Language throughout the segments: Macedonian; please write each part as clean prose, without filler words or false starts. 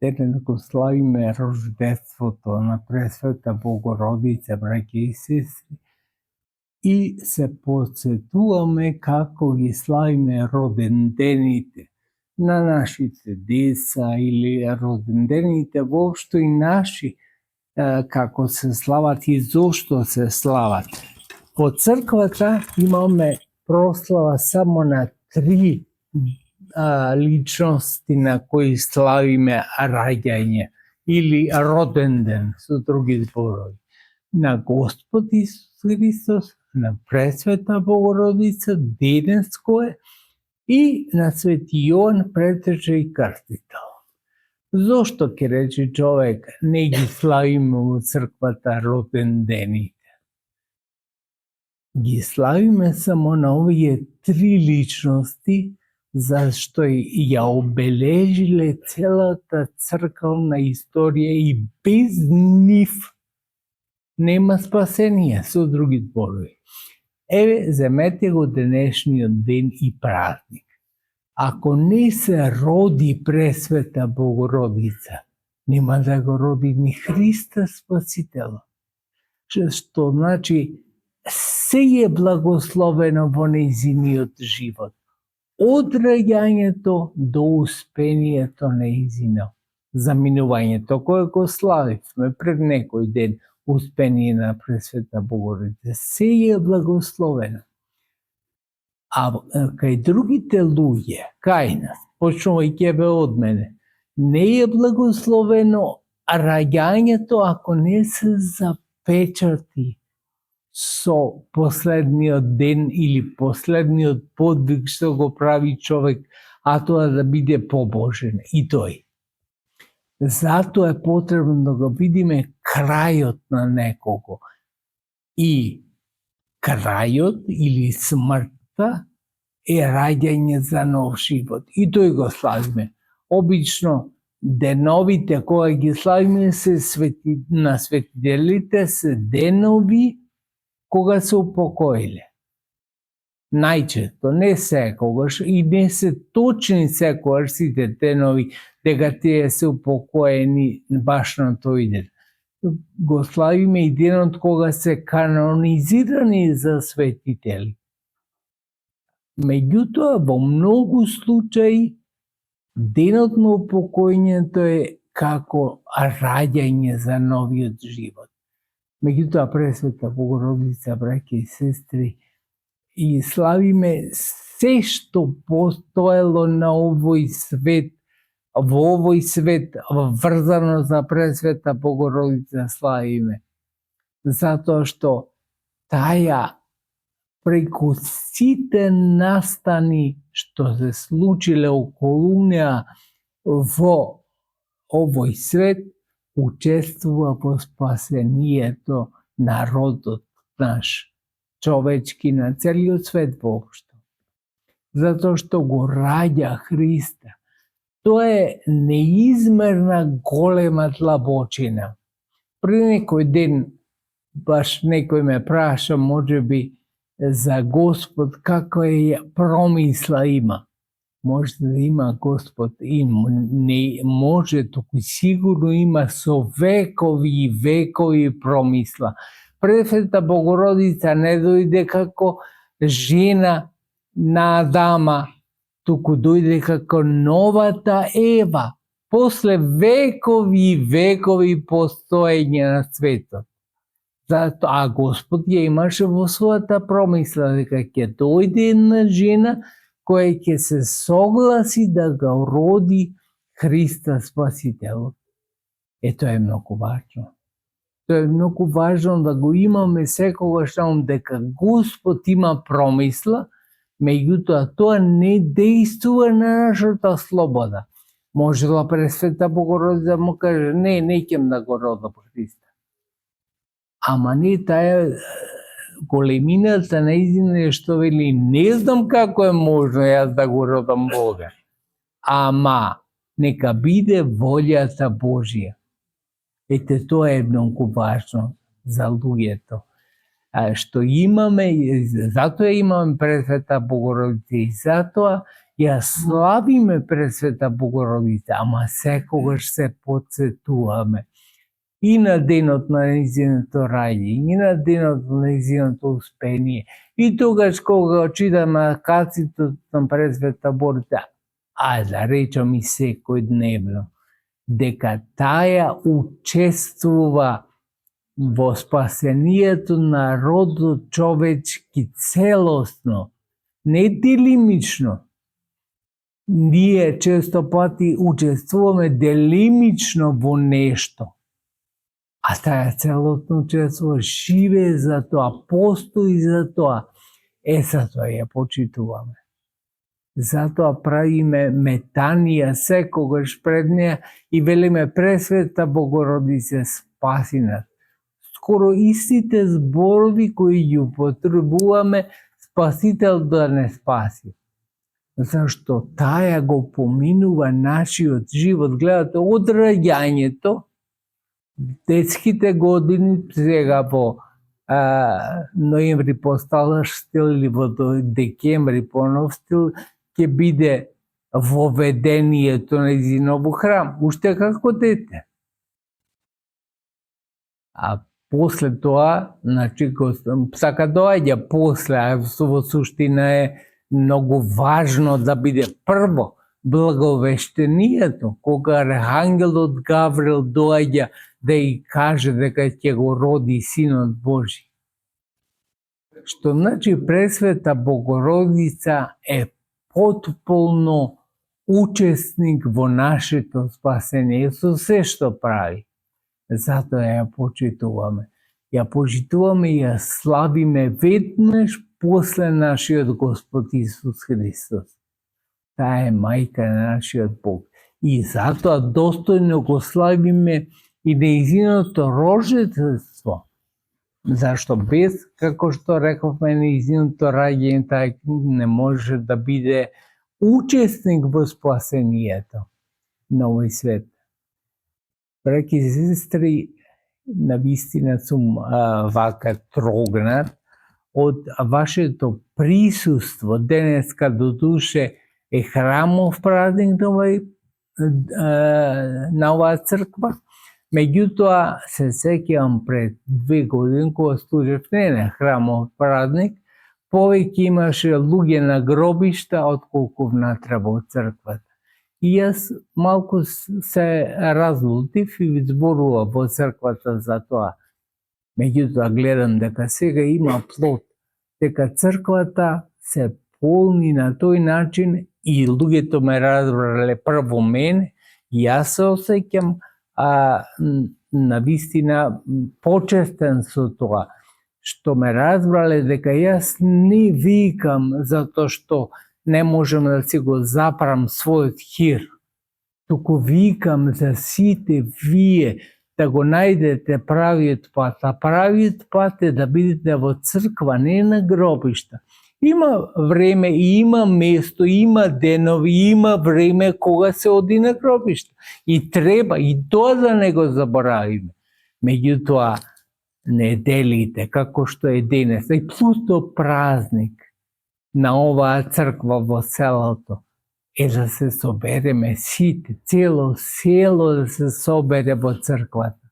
денес го славиме рождеството на Пресвета Богородица, браќа и сестри, и се подсетуваме како ги славиме родендените на нашите деца или родендените воопшто и наши, како се слават и зошто се слават. По црквата имаме прослава само на 3 личности на кои славиме раѓање или роденден, со други зборови. На Господ Исус Христос, на Пресвета Богородица, денеско е, и на Свети Јован Претече и Крстител. Зошто ќе рече човек не ги славиме во црквата родендените? Ги славиме само на овие 3 личности, зашто ја обележиле целата црковна историја и без нив нема спасение, со други зборови. Еве, земете го денешниот ден и празник. Ако не се роди Пресвета Богородица, нема да го роди ни Христа Спасителот. Што значи, се е благословено во нејзиниот живот. Од раѓањето до успението нејзино. Заминувањето кое го славивме пред некој ден, успение на Пресвета Богородица, се е благословено. А кај другите луѓе, кај нас, почнувајќи бе од мене, не е благословено раѓањето ако не се запечати со последниот ден или последниот подвиг што го прави човек, а тоа да биде побожен и тој. Затоа е потребно да го видиме крајот на некого. И крајот или смртта е раѓање за нов живот. И тој го славиме. Обично деновите кога ги славиме се на светителите се денови кога се упокоиле. Најчесто, не секогаш и не се точни секогаш сите денови дека тие се упокоени баш на тој ден. Го славиме и денот кога се канонизирани за светители. Меѓутоа, во многу случаи, денот на упокојањето е како раѓање за новиот живот. Меѓутоа, Пресвета Богородица, браќа и сестри, и славиме се што постоело на овој свет, во овој свет, врзано за Пресвета Богородица славиме. Затоа што таја преку сите настани што се случиле околу неа во овој свет, учествува во спасението народот наш, човечки на целиот свет воопшто. Затоа што го раѓа Христа. Тоа е неизмерна голема длабочина. Пред некој ден, баш некој ме праша, можеби, за Господ, како е промисла има. Може да има Господ и не може, туку сигурно има со векови и векови промисла. Пресвета Богородица не дојде како жена на Адама, туку дојде како новата Ева, после векови и векови постоење на светот. А Господ ја имаше во својата промисла дека ќе дојде една жена која ќе се согласи да го роди Христа Спасителот. Тоа е многу важно. Тоа е многу важно да го имаме секогаш на дека Господ има промисла, меѓутоа тоа не дејствува на нашата слобода. Можела Пресвета Богородица да му каже, не ќем да го родам Христа. Ама не таа големината нејзина е што вели, не знам како е можно јас да го родам Бога. Ама нека биде волјата Божја. Ете, тоа е многу важно за луѓето. Што имаме, затоа имаме Пресвета Богородица и затоа Ја славиме Пресвета Богородица, ама секогаш се потсетуваме и на денот на нејзиното раѓање, и на денот на нејзиното успение, и тогаш кога читаме каците на Пресвета Богородица, а да речам и секојдневно, дека таја учествува во спасението на родот човечки целосно, не делимично. Ние често пати учествуваме делимично во нешто, а таја целосно учество живее за тоа, постои за тоа. Затоа ја почитуваме. Затоа правиме метанија секогаш пред неја и велиме Пресвета Богородице спаси нас. Скоро истите зборови кои ги употребуваме Спасител да не спаси. Зашто таја го поминува нашиот живот. Гледате, од раѓањето, детските години, сега во ноември по стар стил или во декември по нов стил, ќе биде воведението на нејзино храм, уште како дете. А после тоа, значи, сака доаѓа после, а во суштина е многу важно да биде прво благовештението, кога архангелот Гаврил доаѓа да и каже дека ќе го роди Синот Божи. Што значи Пресвета Богородица е потполно учесник во нашето спасение со се што прави. Затоа ја почитуваме. Ја почитуваме и ја славиме веднаш после нашиот Господ Исус Христос. Таа е мајка на нашиот Бог. И затоа достојно го славиме и нејзиното рождество. Зашто без, како што рековме, нејзиното раѓање, тај не може да биде учесник во спасението на овој свет. Браќи и сестри, навистина сум вака трогнат од вашето присуство. Денеска до душе е храмов празник на оваа црква. Меѓутоа, се сеќавам пред 2 години, кога служев не на храмов празник, повеќе имаше луѓе на гробишта отколку внатре во црквата. И јас малку се разлутив и зборував во црквата за тоа. Меѓутоа гледам дека сега има плод, дека црквата се полни на тој начин и луѓето ме разбрале прво мене, и јас се осеќам навистина почестен со тоа, што ме разбрале дека јас не викам затоа што не можам да си го запрам својот хир, туку викам за сите вие да го најдете правиот пат, а правиот пат е да бидете во црква, не на гробишта. Има време, има место, има денови, има време кога се оди на гробишта. И треба, и тоа да не го заборавиме. Меѓутоа, неделите, како што е денес, и плюсто празник на оваа црква во селото, е да се собереме сите, цело село да се собере во црквата.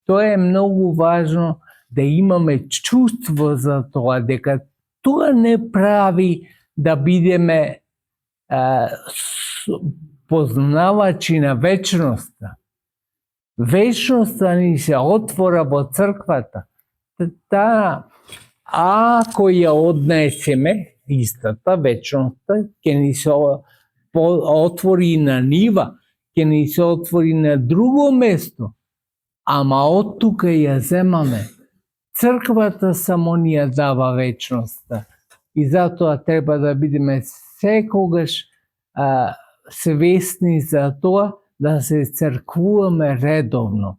Тоа е многу важно, да имаме чувство за тоа, дека тоа не прави да бидеме познавачи на вечноста. Вечноста ни се отвора во црквата. Таа, ако ја однесеме, истата вечноста, ќе ни се отвори на нива, ќе ни се отвори на друго место, ама од тука ја земаме. Црквата само ни ја дава вечноста. И затоа треба да бидеме секогаш свесни за тоа да се црквуваме редовно.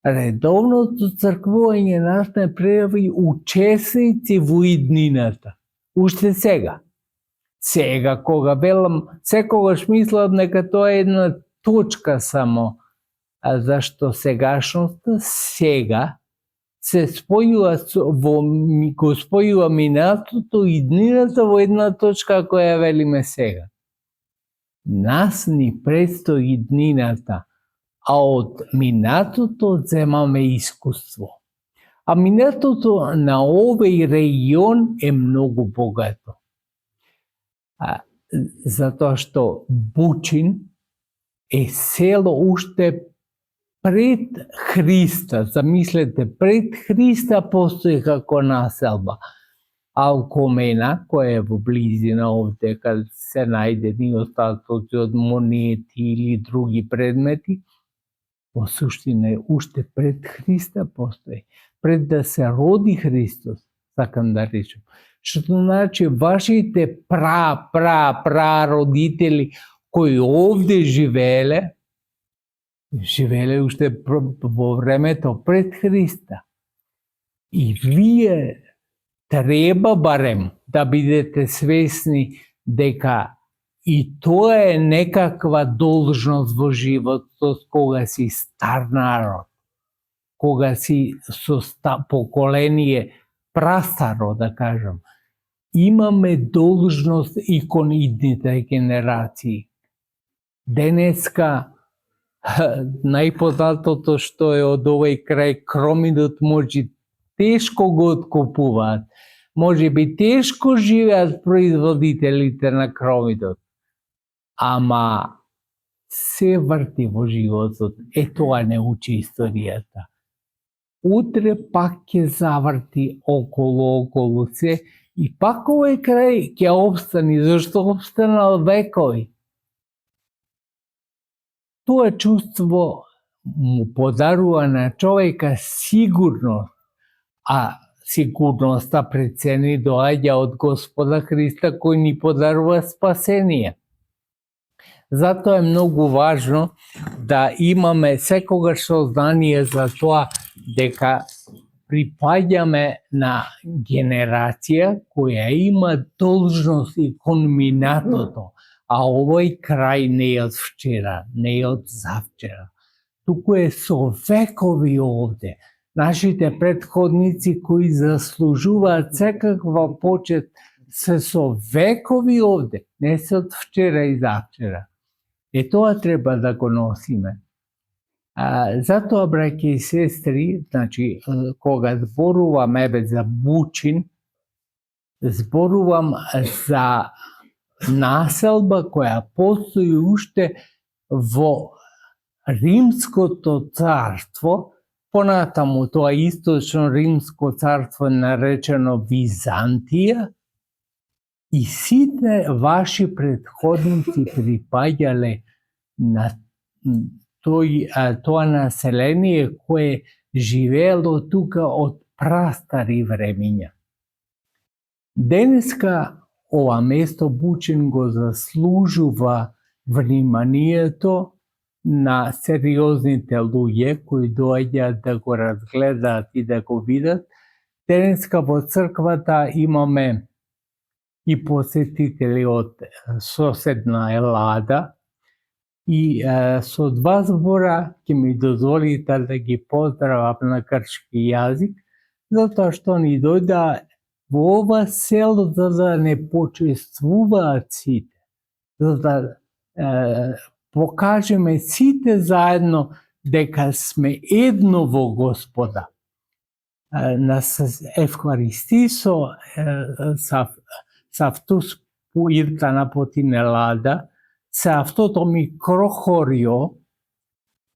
Редовното црквување нас не прави учесници во иднината. Уште сега. Сега, кога велам, секогаш мислам дека тоа е една точка само, зашто сегашноста сега се спојува го спојува минатото и иднината во една точка која велиме сега. Нас ни предстои иднината, а од минатото земаме искуство. А минатото на овој регион е многу богато. Затоа што Бучин е село уште пред Христа. Замислете, пред Христа постои како населба. Алкомена, која е во близина овде, каде се најдени остатоци од монети или други предмети, во суштина уште пред Христа постои. Пред да се роди Христос, сакам да речем. Што значи вашите родители кои овде живееле уште во времето пред Христа. И вие треба барем да бидете свесни дека и тоа е некаква должност во животот кога си стар народ, кога си со поколение прастаро, да кажам. Имаме должност и кон идните генерации. Денеска најпознатото што е од овој крај кромидот може тешко го откупуваат. Може би тешко живеат производителите на кромидот. Ама се врти во животот. Тоа не учи историјата. Утре пак ќе заврти околу се и пак овој крај ќе обстани, зашто обстанал векови. Тоа чувство му подарува на човека сигурност, а сигурноста пред се ни доаѓа од Господа Христа кој ни подарува спасение. Затоа е многу важно да имаме секогаш сознание за тоа дека припаѓаме на генерација која има должност и кон минатото, а овој крај не е од вчера, не е од завчера, туку е со векови овде. Нашите предходници кои заслужуваат секаква почет се со векови овде, не се од вчера и завчера. Тоа треба да го носиме. Затоа, браќи и сестри, значи, кога зборувам за Бучин, зборувам за населба која постои уште во Римското царство, понатаму тоа источно Римско царство наречено Византија, и сите ваши предходници припаѓале на тоа население кое живеело тука од прастари времиња. Денеска ова место Бучин го заслужува вниманието на сериозните луѓе кои доаѓаат да го разгледаат и да го видат. Денеска во црквата имаме и посетители од соседна Елада и со два збора ќе ми дозволите да ги поздравам на кршки јазик, затоа што ни дојда во ова село за да не почествуваат сите, за да покажеме сите заедно дека сме едно во Господа. Нас Евхаристисо σε αυτούς που ήρθαν από την Ελλάδα, σε αυτό το μικρό χωριό,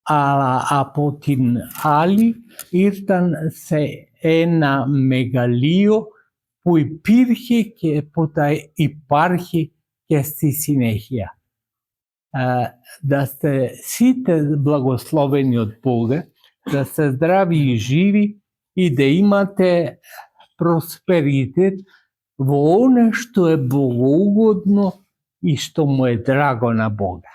αλλά από την άλλη ήρθαν σε ένα μεγαλείο που υπήρχε και που θα υπάρχει και στη συνέχεια. Да сте сите благословени од Бога, да сте здрави и живи и да имате просперитет во оно што е богоугодно и што му е драго на Бога.